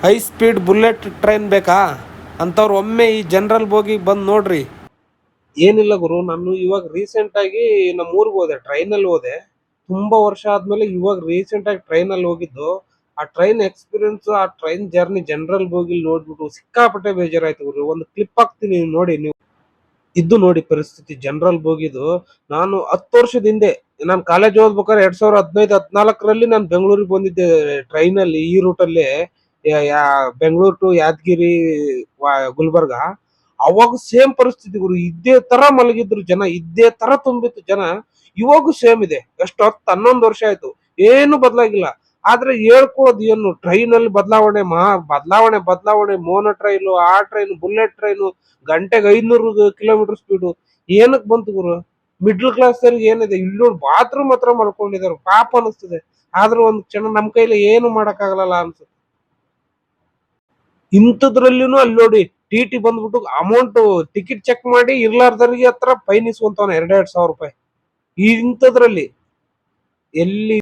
High speed bullet train ಬೇಕಾ ಅಂಥವ್ರು ಒಮ್ಮೆ ಈ ಜನರಲ್ ಬೋಗಿ ಬಂದು ನೋಡ್ರಿ. ಏನಿಲ್ಲ ಗುರು, ನಾನು ಇವಾಗ ರೀಸೆಂಟ್ ಆಗಿ ನಮ್ಮ ಊರಿಗೆ ಹೋದೆ, ಟ್ರೈನಲ್ಲಿ ಹೋದೆ. ತುಂಬಾ ವರ್ಷ ಆದ್ಮೇಲೆ ಇವಾಗ ರೀಸೆಂಟ್ ಆಗಿ ಟ್ರೈನಲ್ಲಿ ಹೋಗಿದ್ದು. ಆ ಟ್ರೈನ್ ಎಕ್ಸ್ಪೀರಿಯನ್ಸ್, ಆ ಟ್ರೈನ್ ಜರ್ನಿ ಜನರಲ್ ಬೋಗಿಲ್ ನೋಡ್ಬಿಟ್ಟು ಸಿಕ್ಕಾಪಟ್ಟೆ ಬೇಜಾರಾಯ್ತು ಗುರು. ಒಂದು ಕ್ಲಿಪ್ ಹಾಕ್ತೀನಿ ನೋಡಿ ನೀವು. ಇದು ನೋಡಿ ಪರಿಸ್ಥಿತಿ ಜನರಲ್ ಬೋಗಿದು. ನಾನು 10 ವರ್ಷದ ಹಿಂದೆ ನಾನು ಕಾಲೇಜ್ ಓದ್ಬೇಕಾದ್ರೆ 2015-14ರಲ್ಲಿ ನಾನು ಬೆಂಗಳೂರಿಗೆ ಬಂದಿದ್ದೆ ಟ್ರೈನಲ್ಲಿ, ಈ ರೂಟಲ್ಲಿ, ಬೆಂಗಳೂರು ಟು ಯಾದಗಿರಿ, ಗುಲ್ಬರ್ಗ. ಅವಾಗ ಸೇಮ್ ಪರಿಸ್ಥಿತಿ ಗುರು, ಇದೇ ತರ ಮಲಗಿದ್ರು ಜನ, ಇದೇ ತರ ತುಂಬಿತ್ತು ಜನ. ಇವಾಗೂ ಸೇಮ್ ಇದೆ. ಎಷ್ಟು 10-11 ವರ್ಷ ಆಯ್ತು, ಏನು ಬದಲಾಗಿಲ್ಲ. ಆದ್ರೆ ಹೇಳ್ಕೊಳ್ಳೋದು ಏನು, ಟ್ರೈನ್ ಅಲ್ಲಿ ಬದಲಾವಣೆ, ಬದಲಾವಣೆ. ಮೋನೋ ಟ್ರೈನು, ಆ ಟ್ರೈನ್, ಬುಲೆಟ್ ಟ್ರೈನು, ಗಂಟೆಗೆ 500 ಕಿಲೋಮೀಟರ್ ಸ್ಪೀಡು. ಏನಕ್ ಬಂತು ಗುರು? ಮಿಡ್ಲ್ ಕ್ಲಾಸ್ ಅವ್ರಿಗೆ ಏನಿದೆ, ಇಲ್ಲಿ ನೋಡಿ ಬಾತ್ರೂಮ್ ಹತ್ರ ಮಾಡ್ಕೊಂಡಿದ್ದಾರೆ, ಪಾಪ ಅನಿಸ್ತದೆ. ಆದ್ರೂ ಒಂದ್ ಕ್ಷಣ ನಮ್ ಕೈಲಿ ಏನು ಮಾಡಕ್ ಆಗಲ್ಲ ಅನ್ಸುತ್ತೆ. ಇಂಥದ್ರಲ್ಲಿನೂ ಅಲ್ಲಿ ನೋಡಿ, ಟಿ ಬಂದ್ಬಿಟ್ಟು ಅಮೌಂಟ್, ಟಿಕೆಟ್ ಚೆಕ್ ಮಾಡಿ ಇರ್ಲಾರ್ದವ್ರಿಗೆ ಹತ್ರ ಫೈನ್ ಇಸ್ಕೊಂತವನ 2,000 ರೂಪಾಯಿ. ಇಂಥದ್ರಲ್ಲಿ ಎಲ್ಲಿ